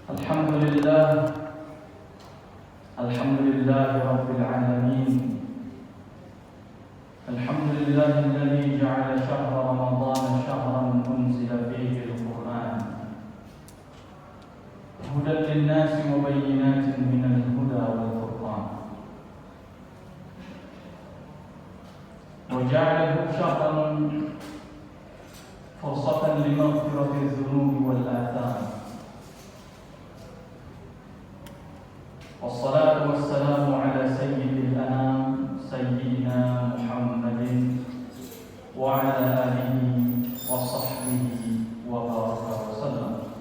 Alhamdulillah, alhamdulillahi rabbil alamin. Alhamdulillahilladzi ja'ala syahra ramadhana syahran unzila fihi al-Qur'an hudan lin-nasi wa bayyinatin minal huda wal furqan. Wa ja'alahu syahran fursatan limaghfirati adh-dhunubi wal atham. Wassalatu wassalamu ala sayyidil anam sayyidina Muhammadin wa ala alihi wa sahbihi wa baraka wa sallam.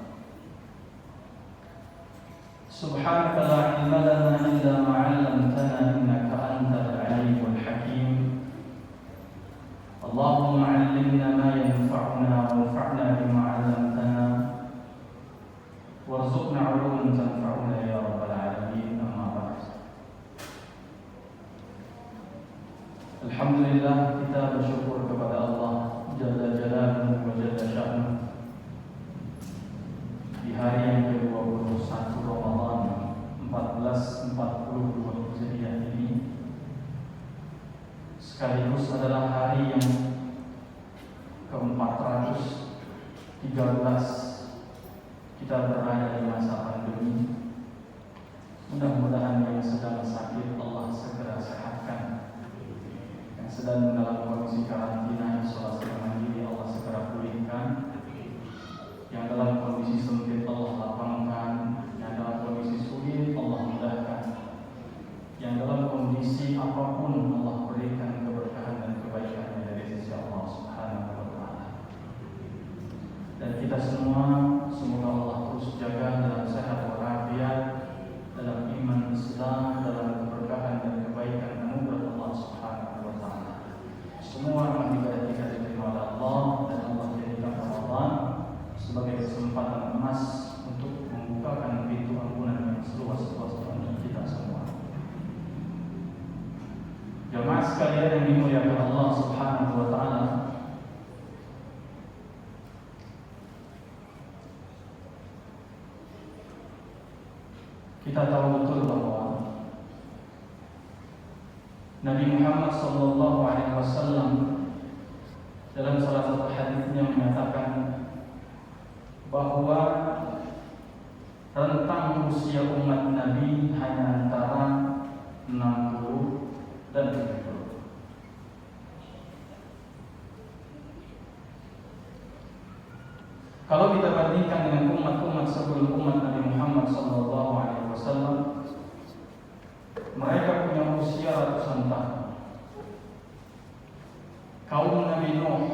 Subhanaka la ilma lana illa ma 'allamtana innaka antal alimul hakim. Allahumma 'allimna ma yanfa'una wanfa'na bima 'allamtana warzuqna 'uluman tanfa'una ya rabbal alamin. Alhamdulillah, kita bersyukur kepada Allah Jalla Jalaluhu wa Jalla Sya'nuhu di hari yang ke-21 Ramadan 1442 Hijriah ini, sekaligus adalah hari yang ke-413 kita berada di masa pandemi. Mudah-mudahan yang sedang sakit Allah segera sehatkan, sedang dalam kondisi karantina isolasi mandiri Allah segera pulihkan, yang dalam kondisi sempit Allah lapangkan, yang dalam kondisi sulit Allah mudahkan, yang dalam kondisi apapun Allah berikan keberkahan dan kebaikan dari sisi Allah Subhanahu wa Ta'ala. Dan kita semua semoga Allah terus jaga dalam sehat walafiat, dalam iman Islam, dalam keberkahan dan kebaikan anugerah Allah Subhanahu wa Ta'ala. Semua amal ibadah kita diterima oleh Allah, dan Allah jadikan Ramadan sebagai kesempatan emas untuk membukakan pintu ampunan yang seluas-luasnya untuk kita semua. Jemaah sekalian yang dimuliakan Allah Subhanahu wa Ta'ala, kita tahu betul bahwa Nabi Muhammad sallallahu alaihi wasallam dalam salah satu hadisnya menyatakan bahwa rentang usia umat Nabi hanya antara 60 dan 70. Kalau kita bandingkan dengan umat-umat sebelum umat Nabi Muhammad sallallahu alaihi wasallam, mereka punya usia ratusan tahun. Kaum Nabi Nuh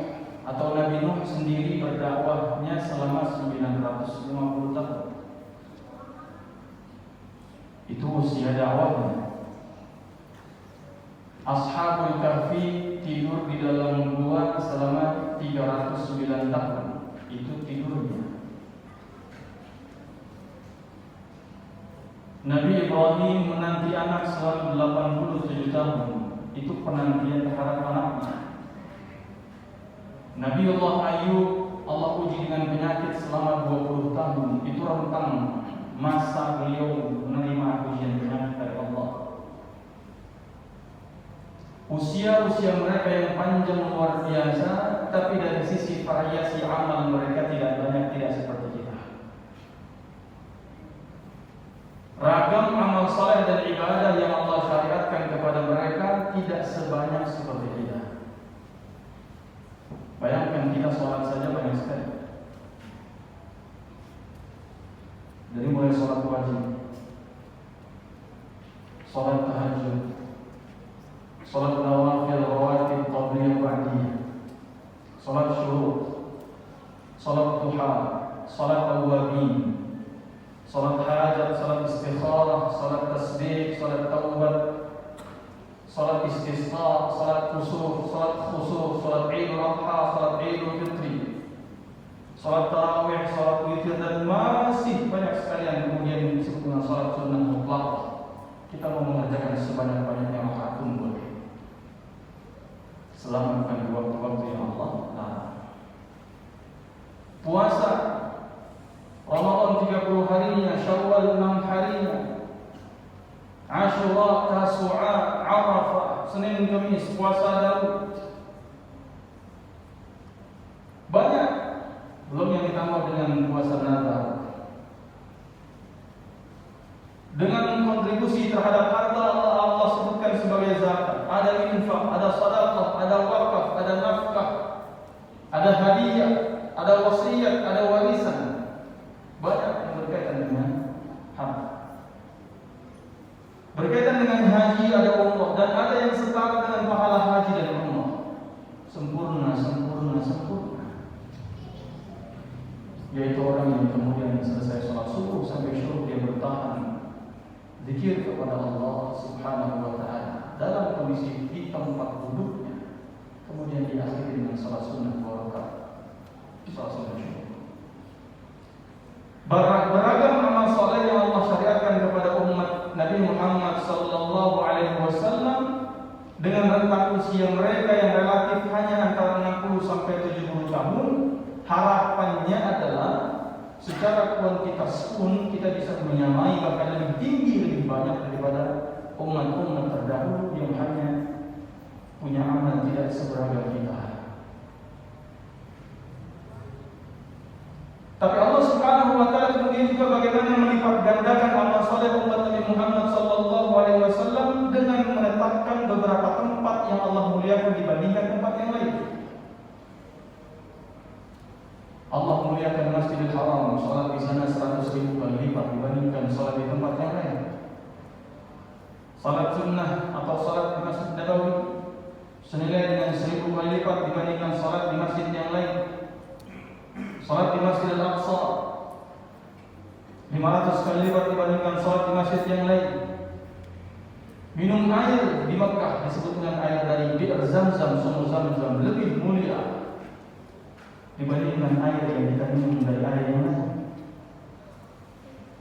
atau Nabi Nuh sendiri berdakwahnya selama 950 tahun. Itu usia dakwahnya. Ashabul Kahfi tidur di dalam gua selama 309 tahun. Itu tidurnya. Nabi Ibrahim menanti anak selama 87 tahun. Itu penantian terhadap anaknya. Nabi Allah Ayub, Allah uji dengan penyakit selama 20 tahun. Itu rentang masa beliau menerima ujian penyakit dari Allah. Usia-usia mereka yang panjang luar biasa, tapi dari sisi variasi amal mereka tidak banyak, tidak seperti kita. Ragam amal saleh dan ibadah yang Allah syariatkan kepada mereka tidak sebanyak seperti kita. Bayangkan kita sholat saja banyak sekali. Dari mulai sholat wajib, sholat tahajud, sholat nawafil, rawatib, qabliyah, ba'diyah, sholat syuruk, sholat duha, sholat awwabin, sholat hajat, sholat istikharah, sholat tasbih, sholat taubat, sholat istisqa, sholat kusuf, sholat khusuf, sholat idul adha, sholat idul fitri, sholat tarawih, sholat witir, dan masih banyak sekali yang kemudian disebut dengan sholat sunnah mutlak. Kita mau mengerjakan sebanyak-banyaknya rakaat pun boleh, selama bukan di waktu-waktu yang Allah larang. Puasa Ramadan 30 30 harinya, Syawal 6 harinya, Asyura, Tasu'a, Arafah, Senin, Kamis, puasa Daud. Banyak. Belum yang ditambah dengan puasa Natal. Dengan kontribusi terhadap harta Allah sebutkan sebagai zakat. Ada infak, ada sedekah, ada wakaf, ada nafkah, ada hadiah, ada wasiat, ada warisan. Banyak yang berkaitan dengan harta. Berkaitan dengan haji ada umrah, dan ada yang setara dengan pahala haji dan umrah. Sempurna, sempurna, sempurna. Yaitu orang yang kemudian selesai sholat subuh sampai syuruk dia bertahan zikir kepada Allah Subhanahu wa Ta'ala dalam kondisi di tempat duduknya, kemudian diakhiri dengan salat sunnah 2 rakaat, salat sunnah syukur. Beragam amal saleh yang Allah syariatkan kepada umat Nabi Muhammad sallallahu alaihi wasallam dengan rentang usia mereka yang relatif hanya antara 60 sampai 70 tahun. Harapannya adalah secara kuantitas pun kita bisa menyamai, bahkan lebih tinggi, lebih banyak daripada umat-umat terdahulu yang hanya punya amal tidak seberagam kita. Tapi Allah Subhanahu wa Ta'ala kemudian juga bagaimana melipat gandakan amal saleh umat Nabi Muhammad sallallahu alaihi wasallam dengan menetapkan beberapa tempat yang Allah muliakan dibandingkan tempat yang lain. Allah muliakan Masjidil Haram, salat di sana 100.000 kali lipat dibandingkan salat di tempat yang lain. Salat sunnah atau salat di Masjid Nabawi senilai dengan 1.000 kali lipat dibandingkan salat di masjid yang lain. Salat di Masjid Al-Aqsa 500 kali lipat dibandingkan salat di masjid yang lain. Minum air di Makkah disebut dengan air dari Bir Zamzam, sumur Zamzam, lebih mulia dibandingkan air yang kita minum dari air yang lain.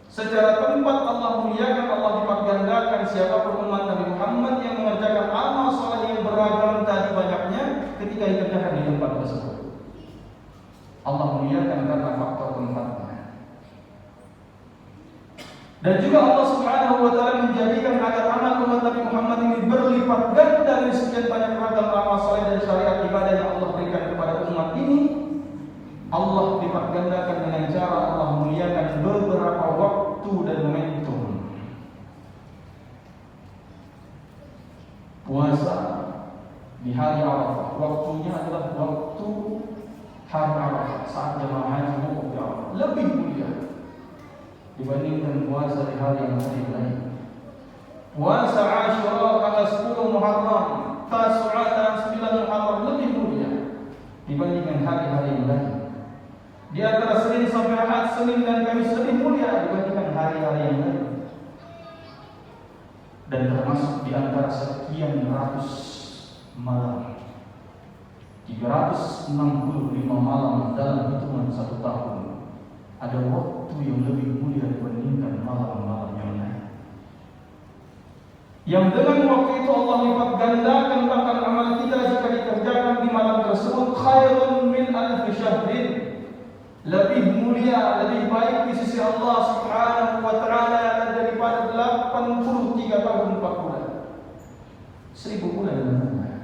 Secara tempat Allah muliakan, Allah lipat gandakan siapapun umat Nabi Muhammad yang mengerjakan amal saleh yang beragam tadi banyaknya ketika dikerjakan di tempat tersebut. Allah muliakan karena faktor tempatnya. Dan juga Allah Subhanahu wa Ta'ala menjadikan agar amal umat Nabi Muhammad ini berlipat ganda dari sekian banyak ragam amal saleh dan syariat ibadah yang Allah berikan kepada umat ini. Allah lipat gandakan dengan cara Allah muliakan beberapa waktu dan momentum. Puasa di hari Arafah, waktunya adalah waktu hari Arafah saat jemaah haji wukuf di Arafah, lebih mulia dibandingkan puasa di hari yang lain. Puasa Asyura tanggal 10 Muharram, Tasu'a tanggal 9 Muharram lebih mulia dibandingkan hari-hari yang lain. Di antara Senin sampai Ahad, Senin dan Kamis lebih mulia dibandingkan hari-hari yang lain. Dan termasuk di antara sekian ratus malam, 365 malam dalam hitungan 1 tahun, ada waktu yang lebih mulia dibandingkan malam-malam yang lain. Yang dengan waktu itu Allah lipat gandakan bahkan amal kita jika dikerjakan di malam tersebut khairun min alfi syahrin, lebih mulia, lebih baik di sisi Allah Subhanahu wa Ta'ala daripada 83 tahun 4 bulan. 1000 bulan namanya.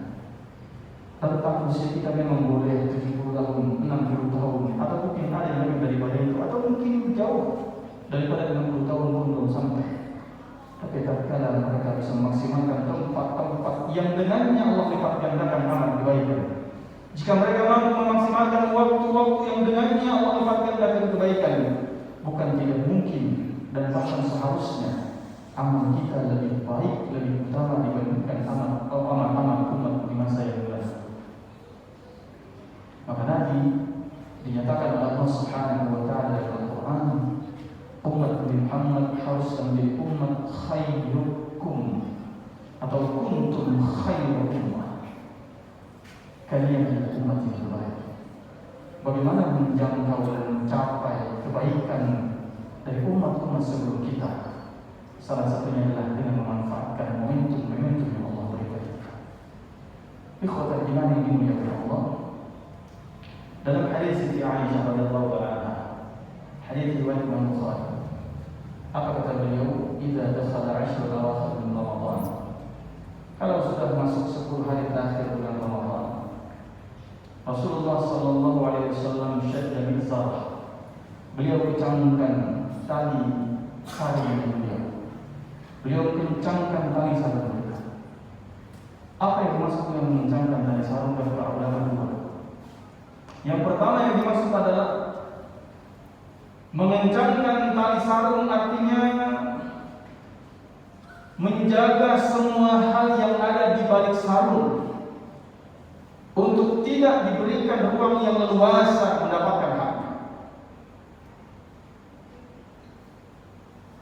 Tentang usia kita memang boleh 70 tahun, 60 tahun, atau mungkin ada yang lebih daripada itu, atau mungkin jauh daripada 60 tahun pun belum sampai. Tapi tatkala mereka bisa memaksimalkan tempat-tempat yang dengannya Allah lipat gandakan amal kebaikan. Jika mereka mampu memaksimalkan waktu-waktu yang dengannya Allah lipat gandakan kebaikan, bukan tidak mungkin dan bahkan seharusnya amal kita lebih baik, lebih utama dibandingkan amal-amal umat di masa yang lalu. Maka Nabi dinyatakan oleh Allah Subhanahu wa Ta'ala dalam Al-Quran, umat Nabi Muhammad harus menjadi umat khairukum atau kuntum khairu ummah. Kalian adalah umat yang terbaik. Bagaimana menjangkau dan mencapai kebaikan dari umat-umat sebelum kita? Salah satunya adalah dengan memanfaatkan momentum-momentum yang Allah berikan. Ikhwatal iman yang dimuliakan Allah, dalam hadis Siti Aisyah radhiyallahu anha, hadis riwayat Imam Bukhari, Apa kata beliau? Idza dakhala 'ashrul awakhir min Ramadan. Kalau sudah masuk 10 hari terakhir bulan Ramadan, Rasulullah sallallahu alaihi wasallam syadda mizarah. Beliau kencangkan tali sarung beliau. Beliau kencangkan tali sarung beliau. Apa yang dimaksud dengan mengencangkan tali sarung dan para ulama dua? Yang pertama yang dimaksud adalah mengencangkan tali sarung, artinya menjaga semua hal yang ada di balik sarung untuk tidak diberikan ruang yang leluasa mendapatkan haknya.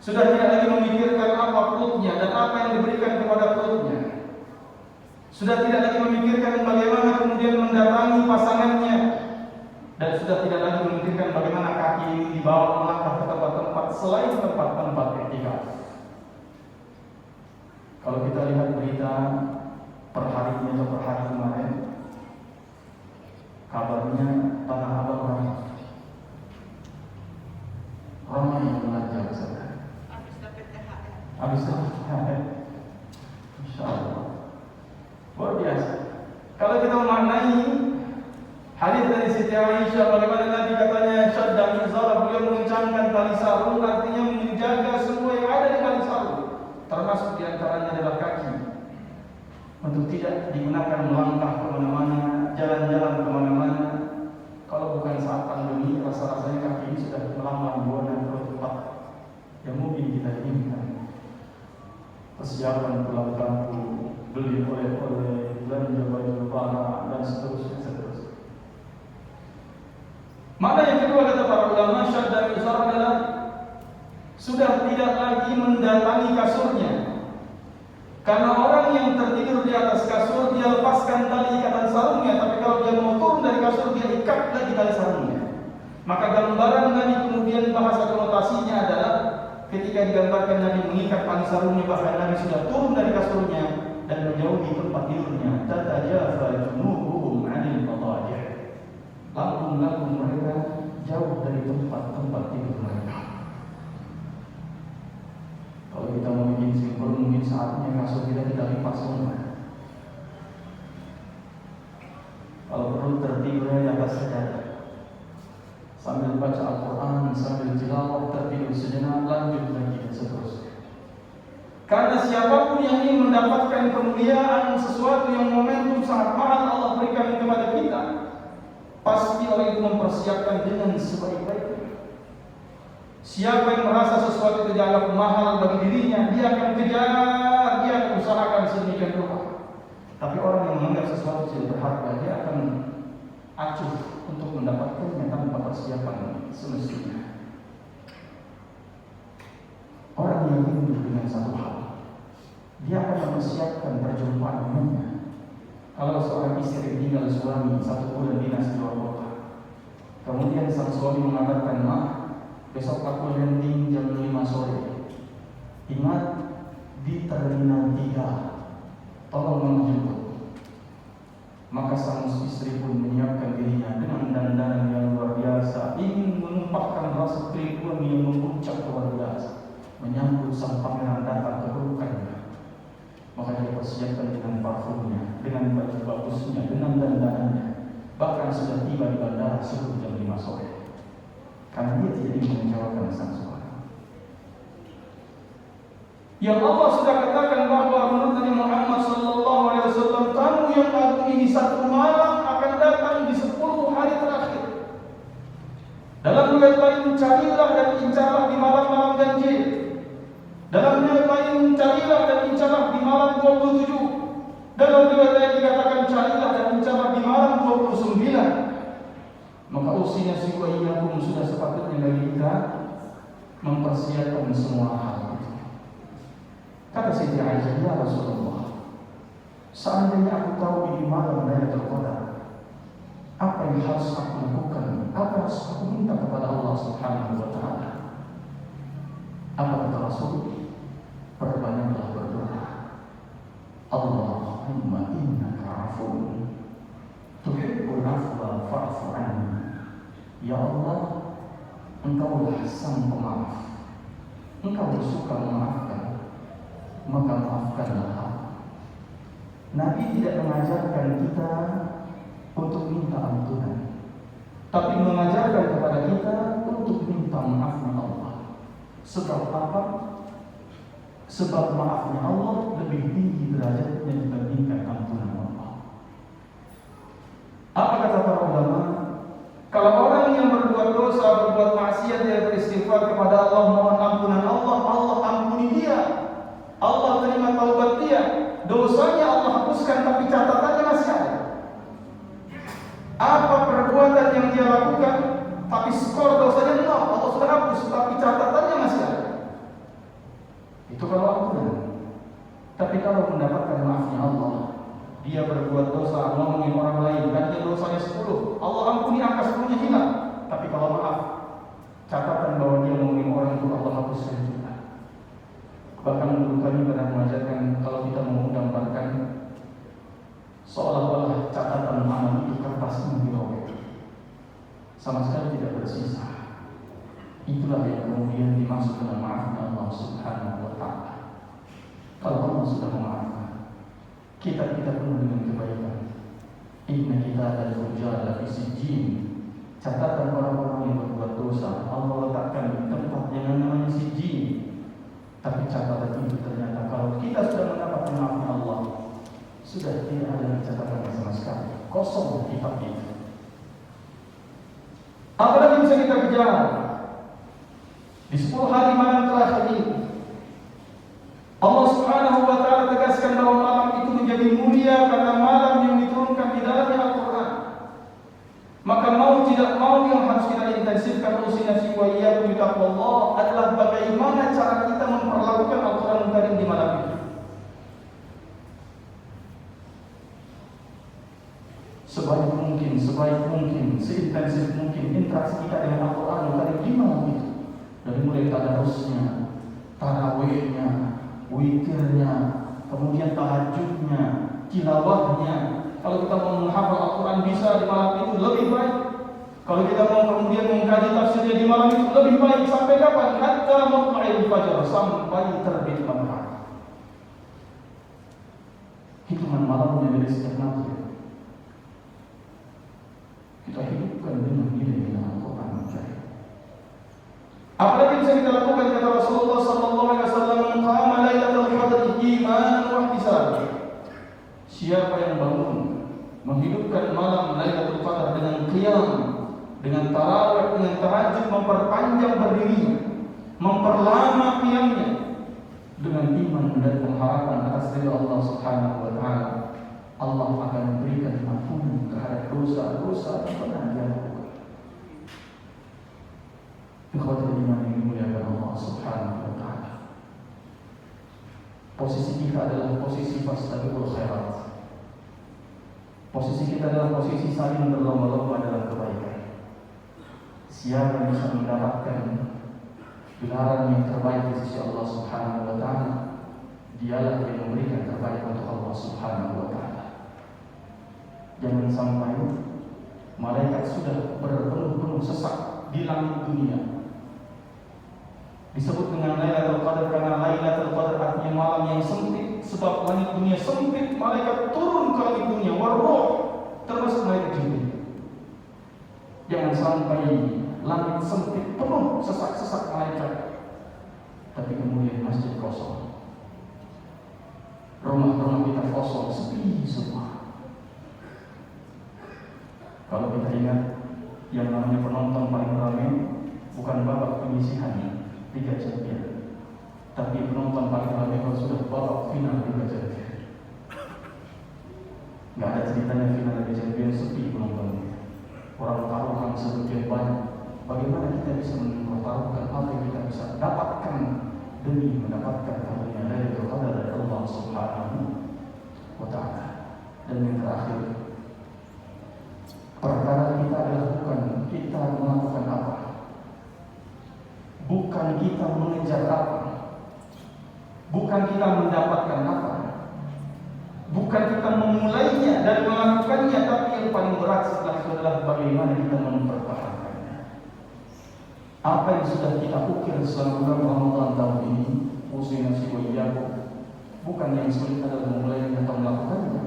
Sudah tidak lagi memikirkan apa perutnya dan apa yang diberikan kepada perutnya. Sudah tidak lagi memikirkan bagaimana kemudian mendatangi pasangannya. Dan sudah tidak lagi memikirkan bagaimana kaki ini dibawa melangkah ke tempat-tempat selain tempat-tempat iktikaf. Kalau kita lihat berita per hari ini atau per hari kemarin, kabarnya Tanah Abang ramai yang belajar sana. Habis dapat Insya Allah luar biasa. Kalau kita memaknai hadis dari Siti Aisyah, bagaimana Nabi katanya syadda mizarah, beliau mengencangkan tali sarung, artinya menjaga semua yang ada di tali sarung, termasuk diantaranya adalah kaki, untuk tidak digunakan melangkah kemana-mana, jalan-jalan kemana-mana. Kalau bukan saat pandemi, rasa-rasanya kaki ini sudah melambang buana ke tempat yang mungkin kita inginkan. Persiapan pulang kampung, beli oleh-oleh, belanja baju lebaran dan seterusnya. Makna yang kedua kata para ulama, syadda mizar adalah sudah tidak lagi mendatangi kasurnya. Karena orang yang tertidur di atas kasur, dia lepaskan tali ikatan sarungnya, tapi kalau dia mau turun dari kasur, dia ikat lagi tali sarungnya. Maka gambaran Nabi kemudian bahasa konotasinya adalah ketika digambarkan Nabi mengikat tali sarungnya, bahkan Nabi sudah turun dari kasurnya dan menjauhi tempat tidurnya. Tatajafa junubuhum 'anil madajih. Lambung-lambung mereka jauh dari tempat-tempat tidur mereka. Kalau kita mau bikin simpel, mungkin saatnya kasur kita lipat semua. Kalau perlu tertidur di atas sajadah, sambil baca Al-Quran, sambil tilawah, tertidur sejenak, lanjut lagi dan seterusnya. Karena siapapun yang ingin mendapatkan kemuliaan, sesuatu yang momentum sangat mahal Allah berikan kepada kita, pasti orang itu mempersiapkan dengan sebaik-baiknya. Siapa yang merasa sesuatu itu dianggap mahal bagi dirinya, dia akan kejar, dia akan usahakan sedemikian rupa. Tapi orang yang menganggap sesuatu tidak berharga, dia akan acuh untuk mendapatkannya tanpa persiapan semestinya. Orang yang rindu dengan satu hal, dia akan mempersiapkan perjumpaan dengannya. Kalau seorang istri tinggal suami 1 bulan dinas di luar kota, kemudian sang suami mengatakan, "Mah, besok aku landing jam 5 sore. Ingat di terminal 3, tolong menjemput." Maka sang istri pun menyiapkan dirinya dengan dandanan yang luar biasa, ingin menumpahkan rasa kerinduan yang memuncak luar biasa, menyambut sang pangeran datang ke pelukannya. Maka dia persiapkan dengan parfumnya, dengan baju bagusnya, dengan dandanannya. Bahkan sudah tiba di bandara sebelum jam 5 sore. Karena dia tidak ingin mengecewakan sang suami. Yang Allah sudah katakan bahwa menurut Nabi Muhammad SAW, tamu yang agung ini 1 malam akan datang di 10 hari terakhir. Dalam riwayat lain, carilah dan incarlah di malam-malam ganjil. Dalam riwayat lain, carilah dan incarlah di malam 27. Dalam riwayat lain dikatakan carilah dan incarlah di malam 29. Maka usinya siwa iyakum, sudah sepatutnya bagi kita mempersiapkan semua hal itu. Kata Siti Aisyah, "Ya Rasulullah, seandainya aku tahu di malam Lailatul Qadar, apa yang harus aku lakukan? Apa harus aku minta kepada Allah Subhanahu wa Ta'ala?" Apa kata Rasul? Perbanyaklah berdoa. Allahumma innaka 'afuwwun tuhibbul 'afwa fa'fu 'anni. Ya Allah, Engkaulah Sang Pemaaf, engkau suka memaafkan, maka maafkanlah aku. Nabi tidak mengajarkan kita untuk minta ampunan, tapi mengajarkan kepada kita untuk minta maafnya Allah. Sebab apa? Sebab maafnya Allah lebih tinggi derajatnya dibandingkan ampunan Allah. Apa kata para ulama? Kalau orang yang berbuat dosa, berbuat maksiat, dia beristighfar kepada Allah, mohon ampunan Allah, Allah ampuni dia, Allah terima taubat dia, dosanya Allah hapuskan, tapi catatannya masih ada. Apa perbuatan yang dia lakukan, tapi skor dosanya nol, Allah sudah hapus, tapi catatannya masih ada. Itu kalau ampunan. Tapi kalau mendapatkan maafnya Allah, dia berbuat dosa, ngomongin orang lain, dan dia dosanya 10, Allah ampuni, angka 10-nya hilang. Tapi kalau maaf, catatan bahwa dia ngomongin orang itu Allah hapuskan juga. Bahkan guru kami pernah mengajarkan, kalau kita mau menggambarkan seolah-olah catatan amal itu kertasnya dirobek, sama sekali tidak bersisa. Itulah yang kemudian dimaksud dengan maafnya Allah Subhanahu wa Ta'ala. Kalau Allah sudah memaafkan, kita penuh dengan kebaikan. Inna kita adalah ujala fi sijjin. Catatan orang-orang yang berbuat dosa Allah letakkan di tempat yang namanya sijjin. Tapi catatan itu ternyata kalau kita sudah mendapat maafnya Allah, sudah tidak ada catatan sama sekali, kosong kitab itu. Apalagi bisa kita kejar di 10 hari malam terakhir ini? Allah Subhanahu wa Ta'ala tegaskan bahwa malam itu menjadi mulia karena malam yang diturunkan di dalamnya Al-Quran. Maka mau tidak mau yang harus kita intensifkan usinasi wa iyyakum bittaqwallah adalah bagaimana cara kita memperlakukan Al-Quran Karim di malam itu. Sebaik mungkin, seintensif mungkin interaksi kita dengan Al-Quran Karim di malam itu. Dari mulai tadarusnya, tarawihnya, witirnya, kemudian tahajudnya, tilawahnya. Kalau kita mau menghafal Al-Quran bisa di malam itu lebih baik. Kalau kita mau kemudian mengkaji tafsirnya di malam itu lebih baik. Sampai kapan? Hatta matla'il fajar, sampai terbit matahari. Hitungan malamnya dari setiap maghrib kita hidupkan dengan nilai Al-Quran. Apalagi bisa kita lakukan, kata Rasulullah sallallahu alaihi wasallam, qama lailatul qadri imanan wa ihtisaban. Siapa yang bangun menghidupkan malam Lailatul Qadar dengan qiyam, dengan tarawih, dengan tahajud, memperpanjang berdirinya, memperlama qiyamnya, dengan iman dan pengharapan atas ridha Allah Subhanahu wa Ta'ala, Allah akan memberikan ampunan terhadap dosa-dosa yang pernah dia lakukan. Ikhwatul iman yang dimuliakan Allah Subhanahu wa Ta'ala, posisi kita adalah posisi fastabiqul khairat. Posisi kita adalah posisi saling berlomba-lomba dalam kebaikan. Siapa yang bisa mendapatkan gelaran yang terbaik di sisi Allah Subhanahu wa Ta'ala, dialah yang memberikan terbaik untuk Allah Subhanahu wa Ta'ala. Jangan sampai malaikat sudah berpenuh-penuh sesak di langit dunia. Disebut dengan Lailatul Qadar karena Lailatul Qadar artinya malam yang sempit. Sebab langit dunia sempit, malaikat turun ke langit dunia, waruh, termasuk malaikat Jibril. Jangan sampai langit sempit penuh sesak-sesak malaikat, tapi kemudian masjid kosong, rumah-rumah kita kosong, sepi semua. Kalau kita ingat yang namanya penonton paling ramai bukan babak penyisihan Liga Champions, tapi penonton paling ramai kalau sudah babak final Liga Champions. Nggak ada ceritanya final Liga Champions sepi penontonnya. Orang taruhan sebegian banyak. Bagaimana kita bisa mempertaruhkan apa yang kita bisa dapatkan demi mendapatkan karunia Lailatul Qadar dari Allah Subhanahu wa Ta'ala. Dan yang terakhir, perkara kita adalah bukan kita melakukan apa, bukan kita mengejar apa, bukan kita mendapatkan apa, bukan kita memulainya dan melakukannya, tapi yang paling berat setelah itu adalah bagaimana kita mempertahankannya. Apa yang sudah kita ukir selama bulan Ramadan tahun ini, khususnya bukan yang sulit adalah memulainya atau melakukannya,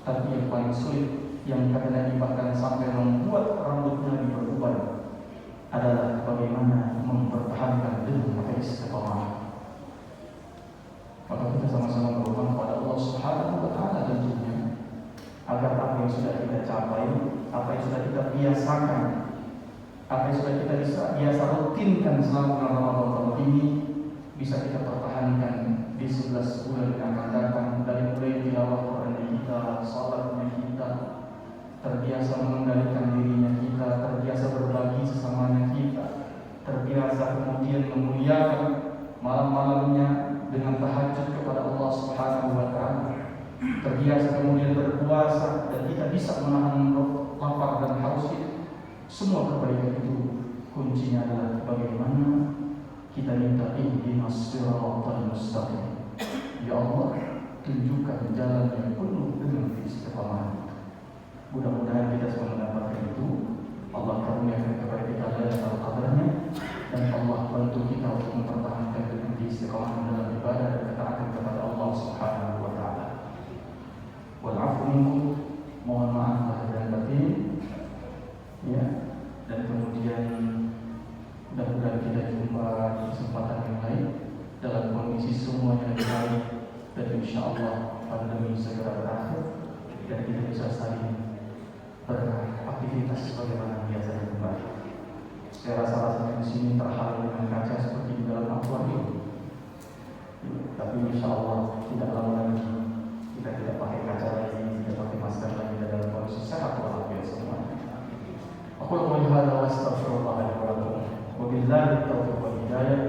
tapi yang paling sulit yang kadang-kadang bahkan sampai membuat rambutnya berubah adalah bagaimana mempertahankan dengan istiqamah. Maka kita sama-sama berdoa kepada Allah Subhanahu wa Ta'ala tentunya agar apa yang sudah kita capai, apa yang sudah kita biasakan, apa yang sudah kita biasa rutinkan selama bulan Ramadan tahun ini bisa kita pertahankan di 11 bulan yang akan datang, dari mulai tilawah Quran kita, salatnya kita, terbiasa mengendalikan dirinya kita, terbiasa berbagi sesamanya kita, terbiasa kemudian memuliakan malam-malamnya dengan tahajud kepada Allah Subhanahu wa Ta'ala, terbiasa kemudian berpuasa dan kita bisa menahan lapar dan haus kita. Semua kebaikan itu kuncinya adalah bagaimana kita minta ihdinas siratal mustaqim. Ya Allah, tunjukkan jalan yang penuh dengan istiqamah. Mudah-mudahan kita semua mendapatkan itu. Allah karuniakan kepada kita Lailatul Qadarnya, dan Allah bantu kita untuk mempertahankan dengan istiqamah dalam ibadah dan ketaatan kepada Allah Subhanahu wa Ta'ala. Wal 'afwu minkum, mohon maaf lahir dan batin. Ya, dan kemudian mudah-mudahan kita jumpa di kesempatan yang lain dalam kondisi semuanya lebih baik, dan insyaallah pandemi segera berakhir dan kita bisa saling beraktivitas sebagaimana biasanya kembali. Saya rasa rasanya di sini terhalang dengan kaca seperti di dalam akuarium. Tapi insyaallah tidak lama lagi kita tidak pakai kaca lagi, tidak pakai masker lagi, dalam kondisi sehat walafiat semua. Aku qouli hadza wa astaghfirullah li wa lakum wa billahi taufiq wal hidayah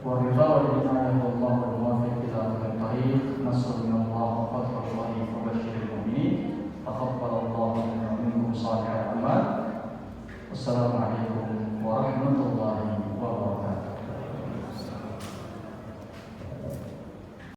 wa ridha wal inayah wallahu muwaffiq ila tariq nasrun min Allah wa fathun qarib wa basyiril mu'minin. Taqabbalallahu minna wa minkum salihal a'mal. Wassalamu alaikum warahmatullahi wabarakatuh.